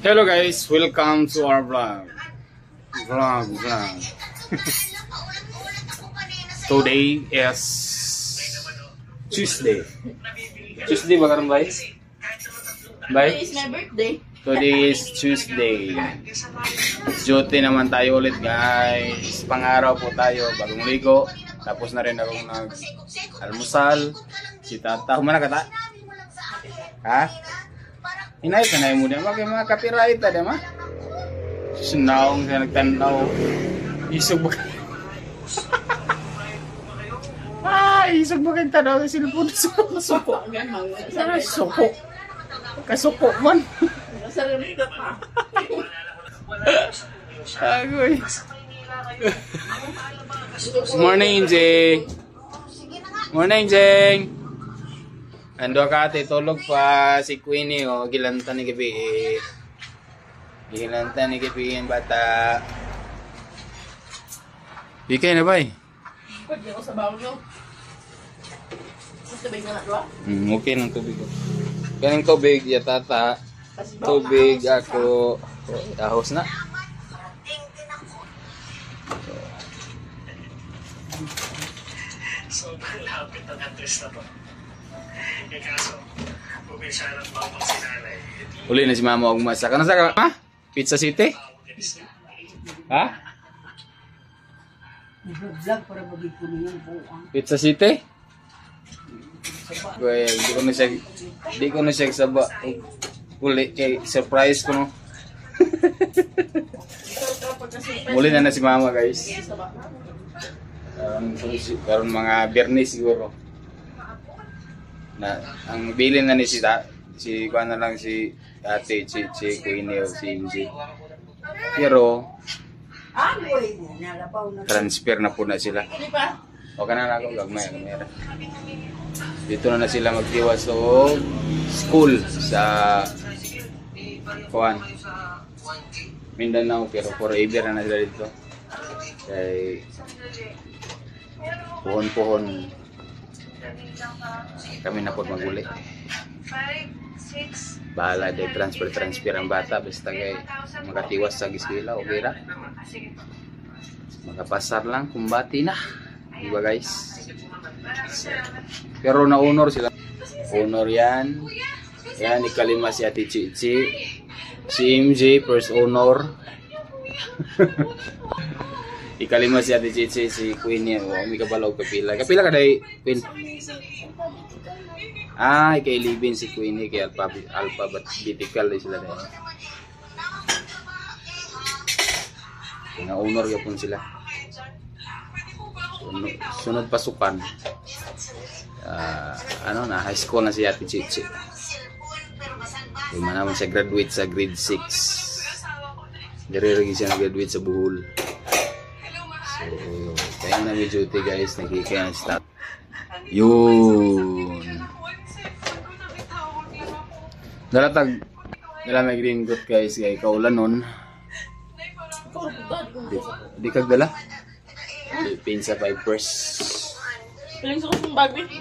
Hello guys, welcome to our vlog. Today is Tuesday. Tuesday ba karon bay? Today is my birthday. Today is Tuesday. Duty naman tayo ulit guys. Pangaraw po tayo, bagong ligo. Tapos na rin akong nag-almusal. Si Tata, humana ka ta? Ha? Inay ka na yung muna. Mga copyright na ma? Sinaong siya nagtanaw. Isog ba kayo? Isog ba kayong tanaw sa silipon? Suko. Suko. Kasuko man. Agoy. Morning, Jay. Morning, Jay. Ando ka ate, tulog pa si Queenie o gilanta ni gabi. Gilanta ni gabi yung bata. Bikay na ba eh? Pwede ako sa bawang nyo. Mas tubig na nato ah? Okay ng tubig ko. Ganing tubig, ya tata. Tubig ako. Ahos na. So, malapit ang address na to. Eh kaso, pumisya ng mamang sinanay. Uli na si mama og masa. Kana sa ka? Ha? Pizza City? Ha? Vlog para magiging kunin yung buwang. Pizza City? Well, di ko na siya saba. Uli, kay surprise ko no. Muli na si mama guys. Karon mga Bernis siguro. Na ang bilin na ni si kuan na lang si ate si Queenie o si MJ. Pero transfer na po na sila. O kana na ako gagmay. Dito na sila magtiwas o school sa kuan Mindanao, pero forever na sila dito. Kay pohon-pohon kami na po maguli. Bahala de transfer ang bata basta kay makatiwas sa giskwela o gira. Makapasar lang kumbati na. Di ba guys? Pero na-honor sila. Honor yan. Yan, ikalima si Ate Chichi. Si MJ, first honor. Ikalima si Ate Chichi, si Queenie. May kabalaw kapila. Kapila ka dahi, Queen? Ika-11 si Queenie. Kaya alphabetical sila dahi. Na-honor yapon sila. Sunod pasukan. High school na si Ate Chichi. Lima naman siya graduate sa grade 6. Dire-regi siya nag-graduate sa Bohol. So, kaya na may duty guys. Nagkikaya na stop. Yun. Dalatag nila may green goat guys. Kaya kaulan nun. Di kagdala? Pinsa 5 purse. Piling sa kusong bago eh.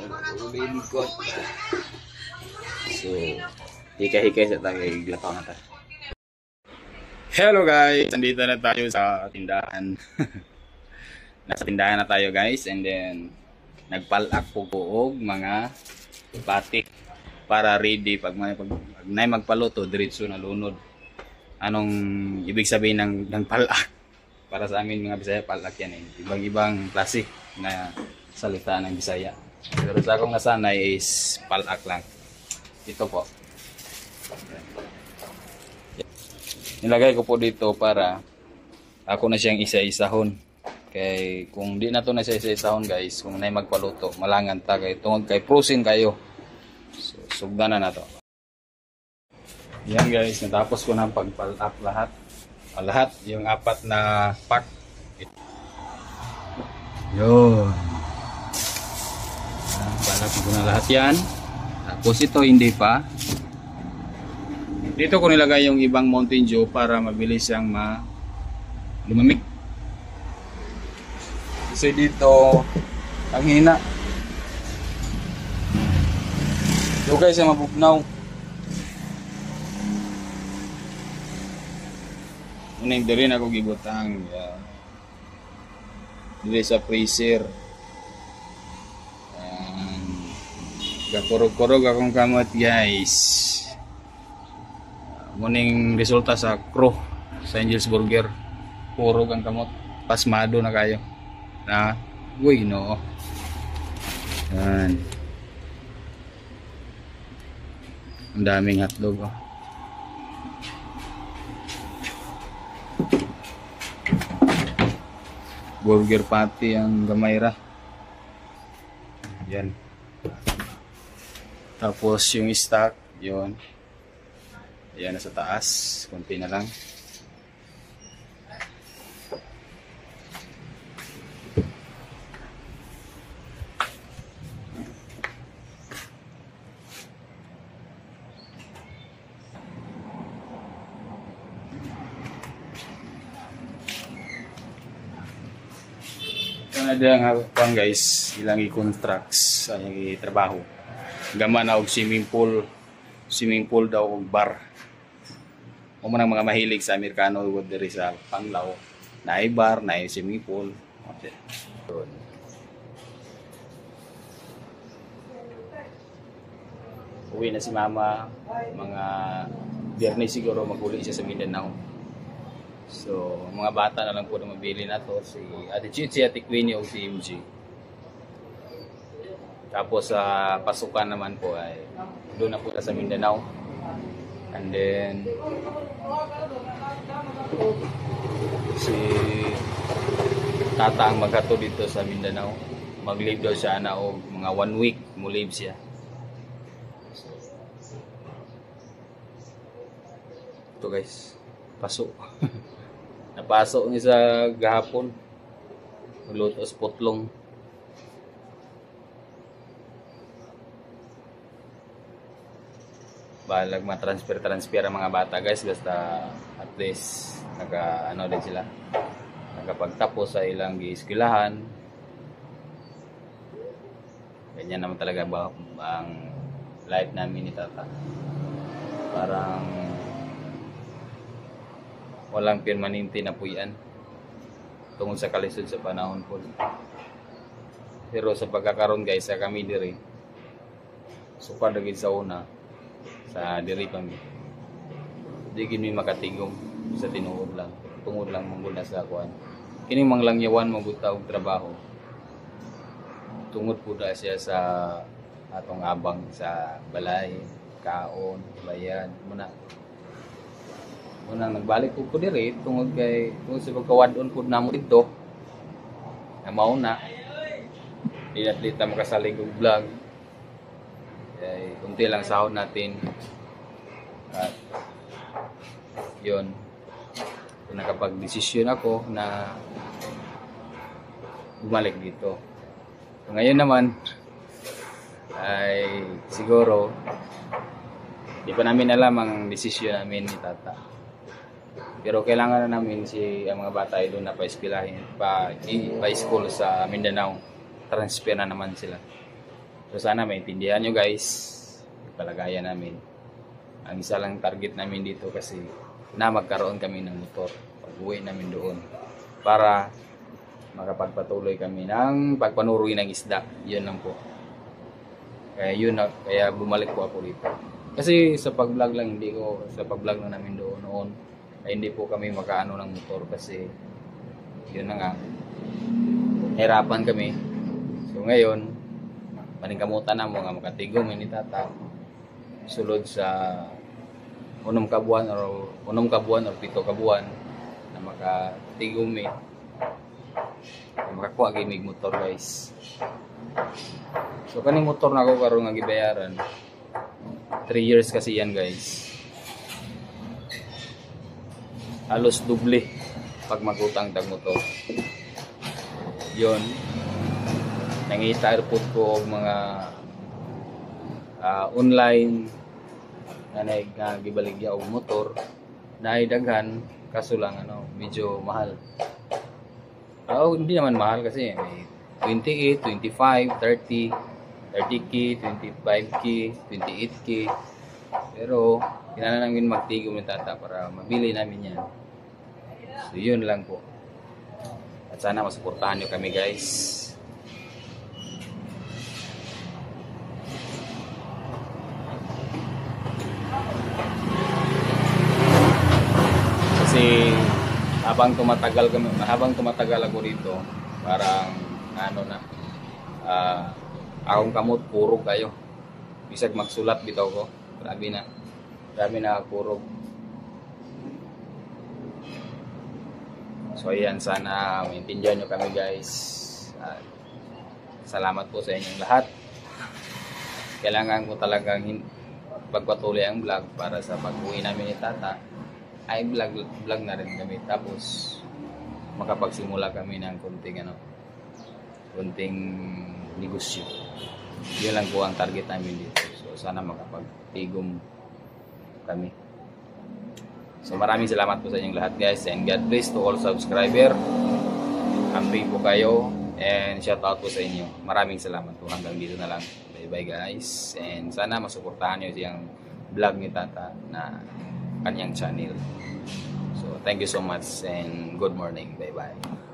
Green goat. So, hika-hika sa tayo, iglapaw na tayo. Hello guys! Nandito na tayo sa tindahan. Nasa tindahan na tayo guys. And then, nagpalak po og mga batik para ready pag may magpaluto, diretso na lunod. Anong ibig sabihin ng palak? Para sa amin mga Bisaya, palak yan eh. Ibang-ibang klase na salita ng Bisaya. Pero sa akong nasanay is palak lang. Ito po. Nilagay ko po dito para ako na siyang isa-isahon. Kay kung di na to na siya isa-isahon guys, kung na magpaluto, malangan ta kay tungod kay prosin kayo. So, sugdan na to. Yan guys, natapos ko na pagpalak lahat. Lahat yung 4 na pack. Yun. Balak ko na lahat yan. Tapos ito hindi pa. Dito ko nilagay yung ibang Mountain Dew para mabilis siyang lumamig. Kasi dito ang hina. Dugay siya mabugnaw. Unang diri na ako gibutang. Diri sa freezer. Gakurog-kurog akong kamot guys. Muning resulta sa crew sa Angel's Burger. Kurog ang kamot. Pasmado na kayo. Na, uy no. Yan. Ang daming hotdog oh. Burger patty ang gamay ra. Yan. Tapos yung stock, yun. Ayan na sa taas. Kunti na lang. Ada nga pang guys, ilang i-contracts ay trabaho. Gama na og swimming pool daw og bar. Mo man ang mga mahilig sa Amerikano ug diri sa Panglao. Naay bar, naay swimming pool. Okay. Uwi na si mama, mga Biyernes siguro maguli siya sa Mindanao. So, mga bata na lang po na mabili na to. Si Ate Chichi, Ate Queenie o si MG. Tapos sa pasukan naman po ay doon na po sa Mindanao. And then si Tata ang maghato dito sa Mindanao. Mag-leave daw siya na o mga 1 week mo leave siya. Ito guys, paso. Napasok niya sa gahapon. Magluto sa putlong. Balag ma-transfer ang mga bata guys. Basta at least naka din sila. Nakapagtapos sa ilang gi-eskwelahan. Ganyan naman talaga ba ang life namin ni Tata. Parang walang permanente na po yan tungkol sa kalisod sa panahon po. Pero sa pagkakaroon guys sa kami diri supad lagi sa una sa diri kami di gini makatigom sa tinuod lang tungod lang mong na sa kuan kini manglangyawan mabuta og trabaho tungod po da siya sa atong abang sa balay kaon bayan muna. Unang nagbalik ko diri tungod kay tungod sa pagkawadon pud namo dito na mauna di atleta makasalig og vlog kay kunti lang sahod natin at yun nakapag-desisyon ako na bumalik dito. So, ngayon naman ay siguro di pa namin alam ang desisyon namin ni Tata. Pero kailangan na namin ang mga bata ay doon na pa-eskwelahin, pa-school sa Mindanao. Transfer na naman sila. So sana maintindihan nyo guys, palagayan namin. Ang isa lang target namin dito kasi na magkaroon kami ng motor pag-uwi namin doon. Para makapagpatuloy kami ng pagpanuroy ng isda. Yun lang po. Kaya bumalik po ako dito. Kasi sa pag-vlog lang, sa pag-vlog lang namin doon noon, ay hindi po kami makaano ng motor kasi yun na nga hirapan kami. So ngayon paningkamutan na mo nga makatigom ni Tata sulod sa 6 kabuan or 7 kabuan na makatigom na makakuha gamig motor guys. So kaning motor na ako karon nga gibayaran 3 years kasi yan guys. Halos doble pag magutang tag motor. Yon. Nangita airport ko og mga online na gibaligya og motor na daghan kaso lang medyo mahal. Hindi naman mahal kasi may 28, 25, 30, 30k, 25k, 28k. Pero kailangan namin magtigom ng Tata para mabili namin yan. So yun lang po. At sana masuportahan nyo kami guys. Kasi habang tumatagal ako rito, parang ano na, akong kamot purog kayo. Bisag magsulat bitaw ko. Grabe na purog. So ayan, sana maintindihan nyo kami guys. At salamat po sa inyong lahat. Kailangan ko talagang pagpatuloy ang vlog para sa pag-uwi namin ni Tata ay vlog na rin kami. Tapos makapagsimula kami ng konting negosyo. Yun lang po ang target namin dito. So sana makapagtigom kami. So maraming salamat po sa inyong lahat guys, and God bless to all subscriber. Happy po kayo and shout out po sa inyo. Maraming salamat po, hanggang dito na lang. Bye bye guys, and sana masuportahan nyo siyang vlog ni Tata na kanyang channel. So thank you so much and good morning. Bye bye.